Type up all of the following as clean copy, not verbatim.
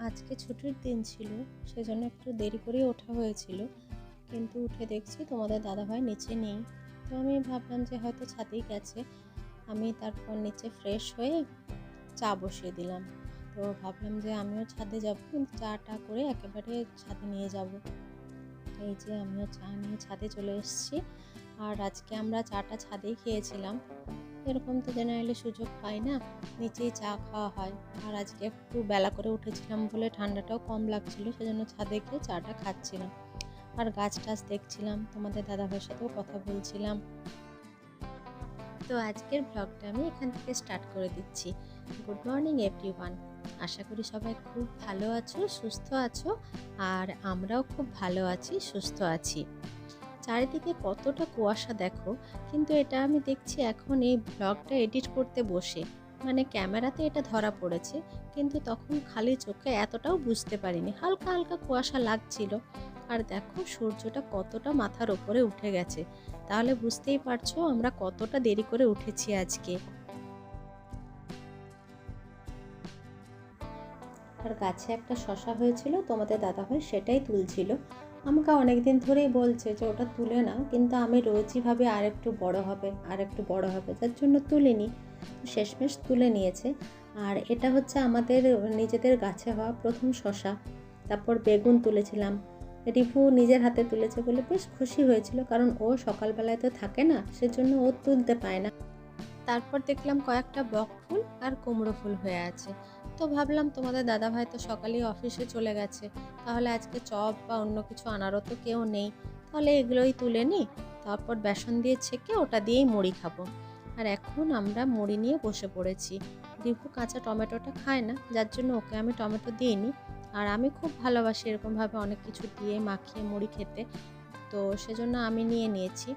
আজকে ছুটির দিন ছিল, সেজন্য একটু দেরি করেই ওঠা হয়েছিল। কিন্তু উঠে দেখছি তোমাদের দাদাভাই নিচে নেই। তো আমি ভাবলাম যে হয়তো ছাদেই গেছে। আমি তারপর নিচে ফ্রেশ হয়ে চা বসিয়ে দিলাম। তো ভাবলাম যে আমিও ছাদে যাব, কিন্তু চাটা করে একেবারে ছাদে নিয়ে যাব। এই যে আমিও চা নিয়ে ছাদে চলে এসেছি। আর আজকে আমরা চাটা ছাদেই খেয়েছিলাম। এরকম তো জেনারেলি সুযোগ পাই না, নিচেই চা খাওয়া হয়। আর আজকে একটু বেলা করে উঠেছিলাম বলে ঠান্ডাটাও কম লাগছিল, সেজন্য ছাদে গিয়ে চাটা খাচ্ছিলাম। আর গাছ টাছ দেখছিলাম, তোমাদের দাদাভাইয়ের সাথেও কথা বলছিলাম। তো আজকের ব্লগটা আমি এখান থেকে স্টার্ট করে দিচ্ছি। Good morning everyone. আশা করি সবাই খুব ভালো আছো, সুস্থ আছো। আর আমরাও খুব ভালো আছি, সুস্থ আছি। চারিদিকে কতটা কুয়াশা দেখো। কিন্তু এটা আমি দেখছি এখন এই ব্লগটা এডিট করতে বসে, মানে ক্যামেরাতে এটা ধরা পড়েছে, কিন্তু তখন খালি চোখে এতটাও বুঝতে পারিনি, হালকা হালকা কুয়াশা লাগছিল। আর দেখো সূর্যটা কতটা মাথার ওপরে উঠে গেছে, তাহলে বুঝতেই পারছো আমরা কতটা দেরি করে উঠেছি আজকে। আর গাছে একটা শশা হয়েছিল, তোমাদের দাদাভাই সেটাই তুলছিল। আমাকে অনেক দিন ধরেই বলছে যে ওটা তুলে নাও, কিন্তু আমি রোজই ভাবে আর একটু বড় হবে, আর একটু বড় হবে, যার জন্য তুলিনি। শেষমেশ তুলে নিয়েছে। আর এটা হচ্ছে আমাদের নিজেদের গাছে হওয়া প্রথম শশা। তারপর বেগুন তুলেছিলাম, রিভু নিজের হাতে তুলেছে বলে বেশ খুশি হয়েছিল, কারণ ও সকালবেলায় তো থাকে না, সেজন্য ও তুলতে পায় না। তারপর দেখলাম কয়েকটা বক ফুল আর কুমড়ো ফুল হয়ে আছে। তো ভাবলাম তোমাদের দাদাভাই তো সকালেই অফিসে চলে গেছে, তাহলে আজকে চপ বা অন্য কিছু আনারও তো কেউ নেই, তাহলে এগুলোই তুলে নিই। তারপর বেসন দিয়ে ছেঁকে ওটা দিয়েই মুড়ি খাবো। আর এখন আমরা মুড়ি নিয়ে বসে পড়েছি। রিভু কাঁচা টমেটোটা খায় না, যার জন্য ওকে আমি টমেটো দিইনি। আর আমি খুব ভালোবাসি এরকমভাবে অনেক কিছু দিয়ে মাখিয়ে মুড়ি খেতে, তো সেজন্য আমি নিয়ে নিয়েছি।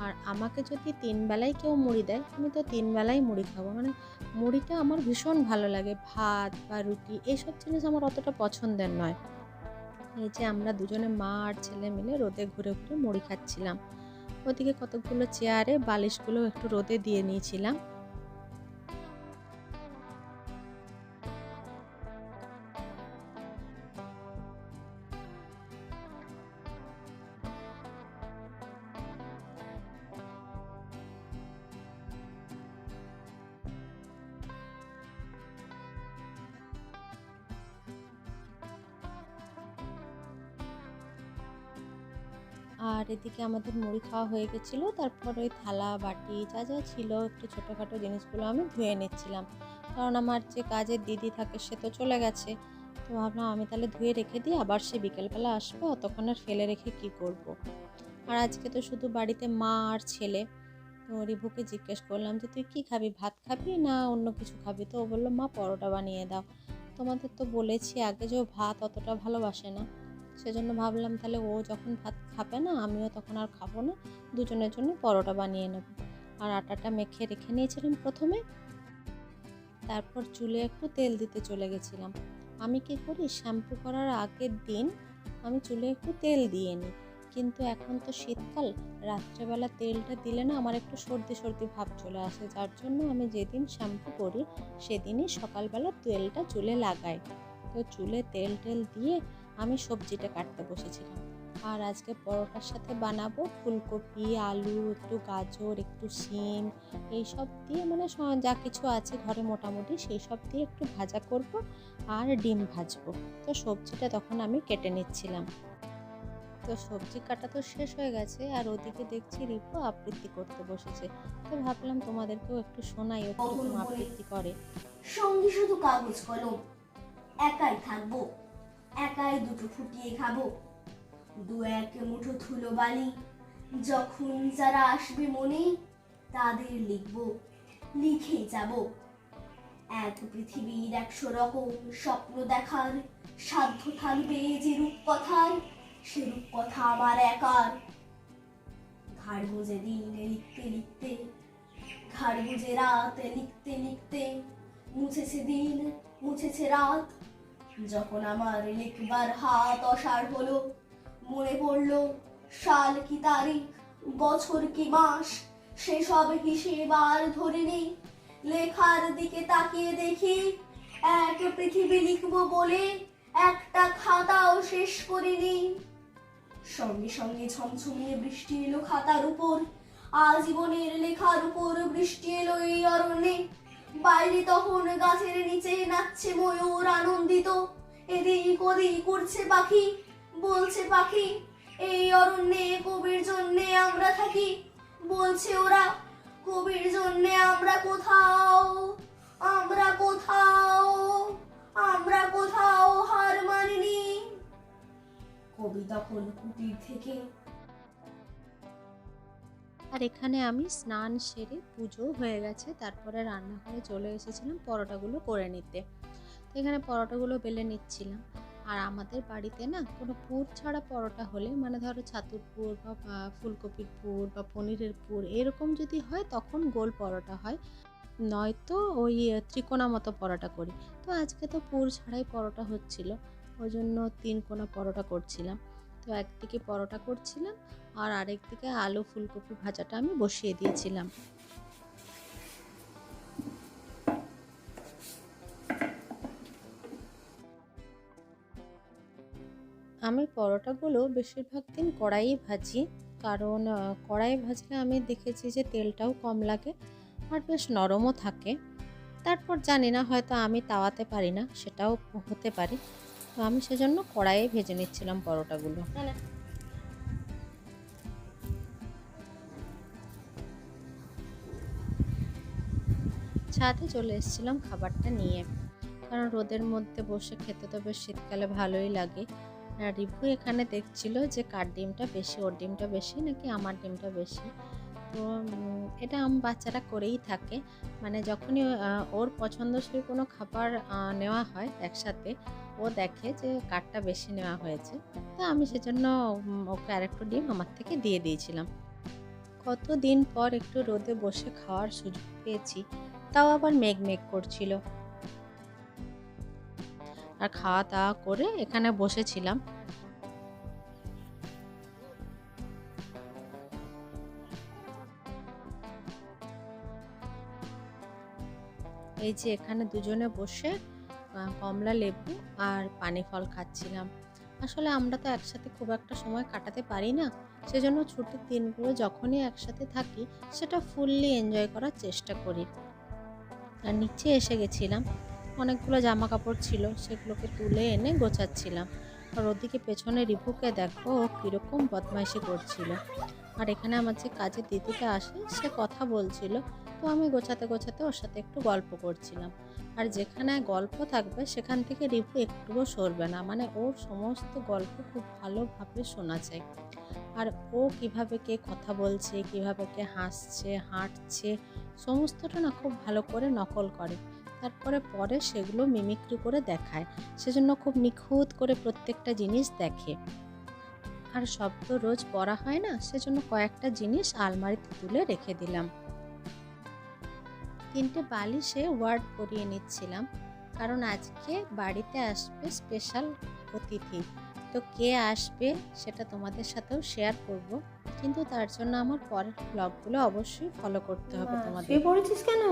আর আমাকে যদি 3 বেলায় কেউ মুড়ি দেয়, আমি তো 3 বেলাই মুড়ি খাবো। মানে মুড়িটা আমার ভীষণ ভালো লাগে, ভাত বা রুটি এইসব জিনিস আমার অতটা পছন্দের নয়। এই যে আমরা দুজনে মা আর ছেলে মিলে রোদে ঘুরে ঘুরে মুড়ি খাচ্ছিলাম। ওদিকে কতগুলো চেয়ারে বালিশগুলো একটু রোদে দিয়ে নিয়েছিলাম। আর এদিকে আমাদের মুড়ি খাওয়া হয়ে গেছিলো। তারপর ওই থালা বাটি যা যা ছিল একটু ছোটোখাটো জিনিসগুলো আমি ধুয়ে নিচ্ছিলাম, কারণ আমার যে কাজের দিদি থাকে সে তো চলে গেছে। তো ভাবলাম আমি তাহলে ধুয়ে রেখে দিই, আবার সে বিকেলবেলা আসবে, অতক্ষণ আর ফেলে রেখে কি করব। আর আজকে তো শুধু বাড়িতে মা আর ছেলে। তো রিভুকে জিজ্ঞেস করলাম যে তুই কি খাবি, ভাত খাবি না অন্য কিছু খাবি? তো ও বললো মা পরোটা বানিয়ে দাও। তোমাদের তো বলেছি আগে যে ও ভাত অতটা ভালোবাসে না, সেজন্য ভাবলাম তাহলে ও যখন ভাত খাবে না আমিও তখন আর খাবো না, দুজনের জন্য পরোটা বানিয়ে নেব। আর আটাটা মেখে রেখে নিয়েছিলাম প্রথমে, তারপর চুলে একটু তেল দিতে চলে গেছিলাম। আমি কি করি, শ্যাম্পু করার আগের দিন আমি চুলে একটু তেল দিয়ে নিই, কিন্তু এখন তো শীতকাল, রাত্রেবেলা তেলটা দিলে না আমার একটু সর্দি সর্দি ভাব চলে আসে, যার জন্য আমি যেদিন শ্যাম্পু করি সেদিনই সকালবেলা তেলটা চুলে লাগাই। তো চুলে তেল টেল দিয়ে আমি সবজিটা কাটতে বসেছিলাম। আর আজকে পরোটার সাথে বানাবো ফুলকপি, আলু, একটু গাজর, একটু শিম, এইসব দিয়ে মানে যা কিছু আছে ঘরে মোটামুটি সেই সব দিয়ে একটু ভাজা করব আর ডিম ভাজবো। তো সবজিটা তখন আমি কেটে নিচ্ছিলাম। তো সবজি কাটা তো শেষ হয়ে গেছে, আর ওদিকে দেখছি রিপু আবৃত্তি করতে বসেছে। তো ভাবলাম তোমাদেরকেও একটু শোনাই, ও কিরকম আবৃত্তি করে। সঙ্গী শুধু কাগজ কলম, একাই থাকবো, একাই দুটো ফুটিয়ে খাবো, দু এক মুঠো ধুলো বালি, যখন যারা আসবে মনে তাদের লিখবো, লিখেই যাব। এক পৃথিবীর 100 রকম স্বপ্ন দেখার সাধ্য থাকবে যে রূপকথার, সে রূপকথা আমার একার। ঘাড় গুঁজে দিন লিখতে লিখতে, ঘাড় গুঁজে রাত লিখতে লিখতে, মুছেছে দিন মুছেছে রাত। যখন আমার লিখবার হাত অসাড় হলো, মনে পড়লো সাল কি তারিখ, বছর কি মাস, সেসব হিসেব আর ধরে নেই। লেখার দিকে তাকিয়ে দেখি এক পৃথিবী লিখবো বলে একটা খাতাও শেষ করিনি। সঙ্গে সঙ্গে ঝমঝমিয়ে বৃষ্টি এলো খাতার উপর, আজীবনের লেখার উপর বৃষ্টি এলো এই অরণ্যে। বাইরে তখন গাছের নিচে নাচছে ময়ূর আনন্দিত, এদিক ওদিক করছে পাখি, বলছে পাখি এই অরণ্যে কবির জন্যে আমরা থাকি। বলছে ওরা কবির জন্যে আমরা কোথাও, আমরা কোথাও, আমরা কোথাও হার মানিনি। কবি তখন কুটির থেকে। আর এখানে আমি স্নান সেরে পুজো হয়ে গেছে, তারপরে রান্নাঘরে চলে এসেছিলাম পরোটাগুলো করে নিতে। তো এখানে পরোটাগুলো বেলে নিচ্ছিলাম। আর আমাদের বাড়িতে না কোনো পুর ছাড়া পরোটা হলে, মানে ধরো ছাতুর পুর বা ফুলকপির পুর বা পনিরের পুর এরকম যদি হয় তখন গোল পরোটা হয়, নয়তো ওই ত্রিকোণা মতো পরোটা করি। তো আজকে তো পুর ছাড়াই পরোটা হচ্ছিল, ওই জন্য 3 কোণা পরোটা করছিলাম। তো একদিকে পরোটা করছিলাম আর আরেকদিকে আলু ফুলকপি ভাজাটা আমি বসিয়ে দিয়েছিলাম। আমি পরোটাগুলো বেশিরভাগ দিন কড়াইয়ে ভাজি, কারণ কড়াইয়ে ভাজলে আমি দেখেছি যে তেলটাও কম লাগে আর বেশ নরমও থাকে। তারপর জানি না, হয়তো আমি তাওয়াতে পারি না, সেটাও হতে পারে। তো আমি সেজন্য কড়াইয়ে ভেজে নিচ্ছিলাম পরোটাগুলো। ছাদে চলে এসেছিলাম খাবারটা নিয়ে, কারণ রোদের মধ্যে বসে খেতে তো বেশ শীতকালে ভালোই লাগে। রিভু এখানে দেখছিল যে কার ডিমটা বেশি, ওর ডিমটা বেশি নাকি আমার ডিমটা বেশি। তো এটা বাচ্চারা করেই থাকে, মানে যখনই ওর পছন্দসই কোনো খাবার নেওয়া হয় একসাথে, ও দেখে যে কারটা বেশি নেওয়া হয়েছে। তো আমি সেজন্য ওকে আরেকটু ডিম আমার থেকে দিয়ে দিয়েছিলাম। কতদিন পর একটু রোদে বসে খাওয়ার সুযোগ পেয়েছি, তাও আবার মেঘ মেঘ করছিল। আর খাওয়া দাওয়া করে এখানে বসেছিলাম। এই যে এখানে দুজনে বসে কমলা লেবু আর পানি ফল খাচ্ছিলাম। আসলে আমরা তো একসাথে খুব একটা সময় কাটাতে পারি না, সেজন্য ছুটির দিনগুলো যখনই একসাথে থাকি সেটা ফুললি এনজয় করার চেষ্টা করি। আর নিচে এসে গেছিলাম, অনেকগুলো জামা কাপড় ছিল, সেগুলোকে তুলে এনে গোছাচ্ছিলাম। আর ওদিকে পেছনে রিপুকে দেখো ও কীরকম বদমাইশি করছিল। আর এখানে আমার যে কাজের দিদিটা আসে সে কথা বলছিল, তো আমি গোছাতে গোছাতে ওর সাথে একটু গল্প করছিলাম। আর যেখানে গল্প থাকবে সেখান থেকে রিপু একটুও সরবে না, মানে ওর সমস্ত গল্প খুব ভালোভাবে শোনা যায়। আর ও কিভাবে কে কথা বলছে, কিভাবে কে হাসছে, হাঁটছে, সমস্তটা না খুব ভালো করে নকল করে, তারপরে পরে সেগুলো মিমিক্রি করে দেখায়। সেজন্য খুব নিখুঁত করে প্রত্যেকটা জিনিস দেখে। আর সব তো রোজ পড়া হয় না, সেজন্য কয়েকটা জিনিস আলমারিতে তুলে রেখে দিলাম। 3টে বালিশে ওয়ার্ড পরিয়ে নিচ্ছিলাম, কারণ আজকে বাড়িতে আসবে স্পেশাল অতিথি। তো কে আসবে সেটা তোমাদের সাথেও শেয়ার করব, কিন্তু তার জন্য আমার পরের ব্লগগুলো অবশ্যই ফলো করতে হবে তোমাদের। শুয়ে পড়েছিস কেন?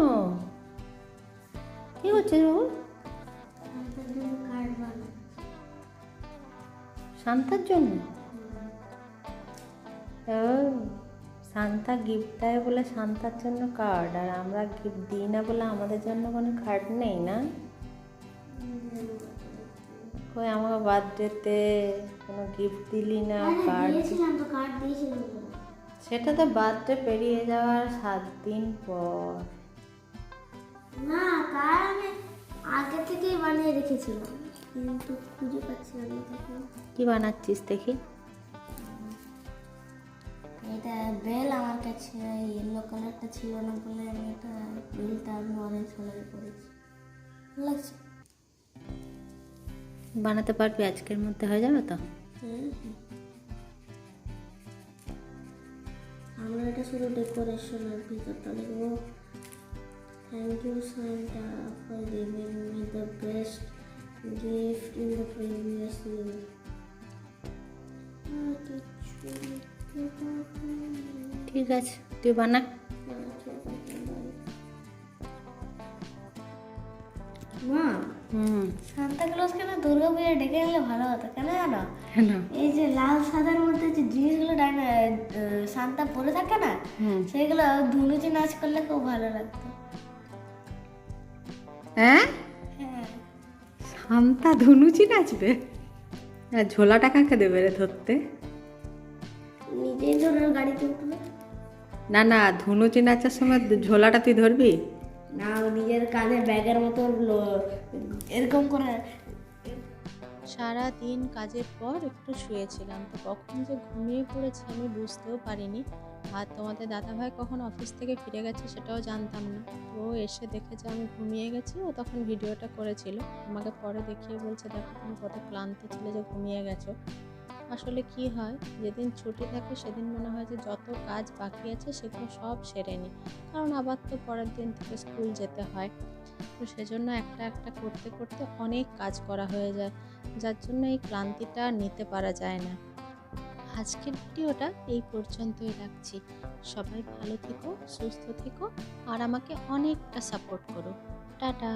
কি হচ্ছে বাবু? শান্তার জন্য? ও, শান্তা গিফট দেয় বলে শান্তার জন্য কার্ড, আর আমরা গিফট দিই না বলে আমাদের জন্য কোনো কার্ড নেই না? কই আমাকে বার্থডেতে কোনো গিফট দিলি না, কার্ড? সেটা তো বার্থডে পেরিয়ে যাওয়ার 7 দিন পর। না, কার আমি আগে থেকেই বানিয়ে রেখেছিলাম, কিন্তু খুঁজে পাচ্ছি না দেখো। কি বানাচ্ছিস দেখি? এটা বেল আমার কাছে ইয়েলো কালারটা ছিল না বলে আমি এটা বেলটা আমি অরেঞ্জ কালারে করেছি। ভালো লাগছে? বানাতে পারবি? আজকের মধ্যে হয়ে যাবে তো? আমরা এটা শুধু ডেকোরেশনের ভিতরটা লিখবো, thank you Santa for giving me the best gift in the previous year. ঠিক আছে, তুই বানা। মা, হুম। সান্তা ক্লজকে না দুর্গা পুজোয় ডেকে আনলে ভালো হতো, কেন জানো? কেন? এই যে লাল সাদার মধ্যে যে জিনিসগুলো সান্তা পরে থাকে না, সেগুলো ধুনুচি নাচ করলে খুব ভালো লাগতো। হ্যাঁ, হ্যাঁ, শান্তা ধনুচি নাচবে? হ্যাঁ, ঝোলাটা কাকে দেবে রে ধরতে? নিজেই ধরো গাড়িতে উঠবে। না না, ধনুচি নাচার সময় ঝোলাটা তুই ধরবি? না, ও নিজের কাঁধে ব্যাগের মতো এরকম করে। সারা দিন কাজের পর একটু শুয়েছিলাম, তো কখন যে ঘুমিয়ে পড়েছি আমি বুঝতেও পারিনি। আর তোমাদের দাদাভাই কখন অফিস থেকে ফিরে গেছে সেটাও জানতাম না। তো ও এসে দেখেছে আমি ঘুমিয়ে গেছি, ও তখন ভিডিওটা করেছিল, আমাকে পরে দেখিয়ে বলছে দেখো তুমি কত ক্লান্ত ছিলে যে ঘুমিয়ে গেছো। আসলে কি হয়, যেদিন ছুটি থাকে সেদিন মনে হয় যে যত কাজ বাকি আছে সেগুলো সব সেরে নিই, কারণ আবার তো পরের দিন থেকে স্কুল যেতে হয়। তো সেজন্য একটা একটা করতে করতে অনেক কাজ করা হয়ে যায়, যার জন্য এই ক্লান্তিটা আর নিতে পারা যায় না। আজকের ভিডিওটা এই পর্যন্তই রাখছি। সবাই ভালো থেকো, সুস্থ থেকো, আর আমাকে অনেকটা সাপোর্ট করো। টাটা।